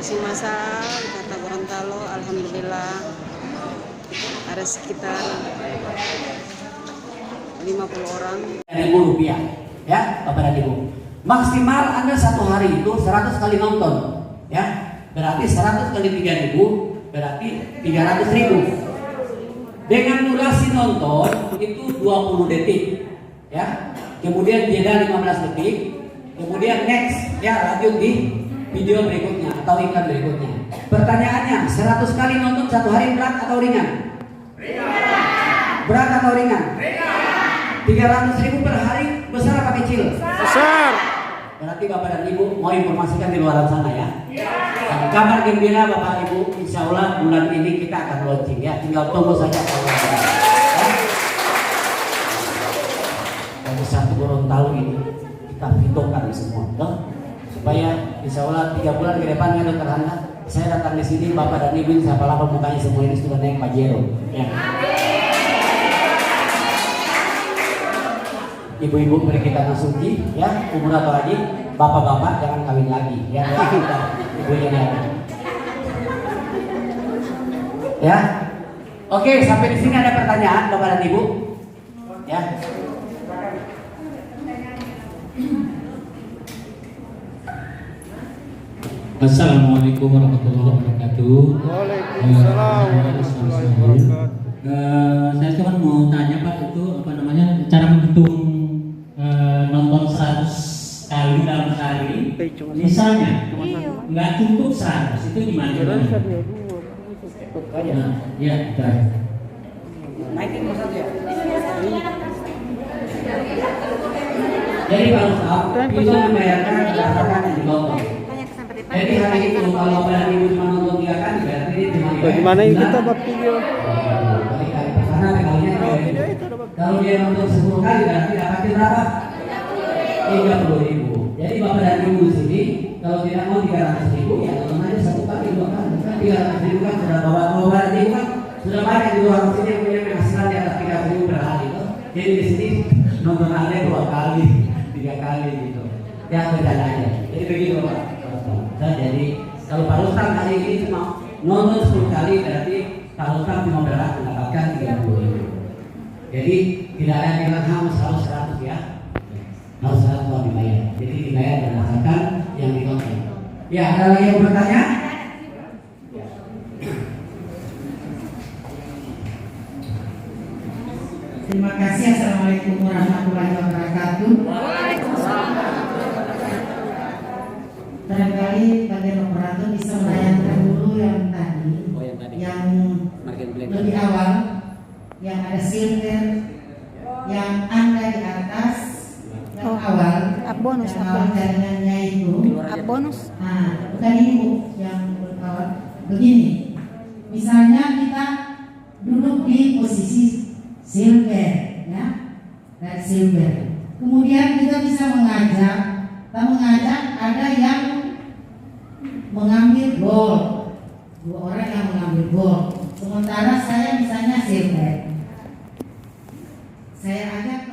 masih masak di Kota Gorontalo. Alhamdulillah ada sekitar 50 orang. Rp1.000 ya Bapak dan Ibu. Maksimal Anda satu hari itu 100 kali nonton ya, berarti 100 kali 3.000 berarti 300.000. Dengan durasi nonton itu 20 detik ya, kemudian jeda 15 detik, kemudian next ya, lanjut di video berikutnya atau iklan berikutnya. Pertanyaannya, 100 kali nonton satu hari berat atau ringan? Ringan. Berat atau ringan? Ringan. 300.000 per hari, besar apa kecil? Besar. Berarti Bapak dan Ibu mau informasikan di luar sana ya. Dan kabar gembira Bapak Ibu, insya Allah bulan ini kita akan launching ya. Tinggal tunggu saja kalau ada. Ya. Dari satu Gorontalo ini kita videokan semua, toh? Supaya insya Allah 3 bulan ke depan ya Dokter Hana, saya datang di sini Bapak dan Ibu siapa lapor mukanya semua ini sudah naik Pajero. Ya. Ibu-ibu beri kita suci ya, umur atau haji, bapak-bapak jangan kawin lagi ya, ibunya ya. Ya, oke, sampai di sini ada pertanyaan Bapak dan Ibu ya. Assalamualaikum warahmatullahi wabarakatuh. Waalaikumsalam warahmatullahi wabarakatuh. Saya cuma mau tanya Pak, itu apa namanya cara menghitung nonton 100 kali dalam sehari, misalnya nggak cukup 100 itu gimana? Nah, ya, Naikin satu ya. Jadi Pak Ustaz, itu membayarkan berdasarkan yang ditonton. Jadi hari itu kalau Bapak dan Ibu cuma nonton 3 kali, berarti cuma Bagaimana kita bak video? Kalau dia nonton 10 kali berarti dapatnya berapa? 30.000. Jadi Bapak dan Ibu di sini kalau tidak mau 300.000 ya nonton aja 1 kali 2 kali. Kan 300.000 kan sudah Bapak dan Ibu kan sudah banyak di luar sini yang punya penghasilan di atas 300.000 per hari itu. Jadi di sini nonton aja 2 kali, 3 kali gitu. Ya bercanda aja. Jadi begitu Pak. Nah, jadi kalau Pak Rustam kali ini cuma nonton 10 kali berarti Pak Rustam cuma berhak mendapatkan 30.000. Jadi tidak ada yang harus 100 ya, harus 100 kalau dibayar. Jadi dibayar berdasarkan yang ditonton. Ya, ada lagi yang bertanya? Terima kasih. Assalamualaikum warahmatullahi wabarakatuh. Barangkali bagian operator bisa melayangkan dulu yang tadi, yang lebih awal, yang ada silver, yang Anda di atas, yang awal, bonus yang awal jaringannya itu, bonus. Nah, bukan ini Bu, yang awal begini. Misalnya kita duduk di posisi silver, ya, dari silver. Kemudian kita bisa mengajak ada yang mengambil gold, 2 orang yang mengambil gold. Sementara saya misalnya silver, saya ajak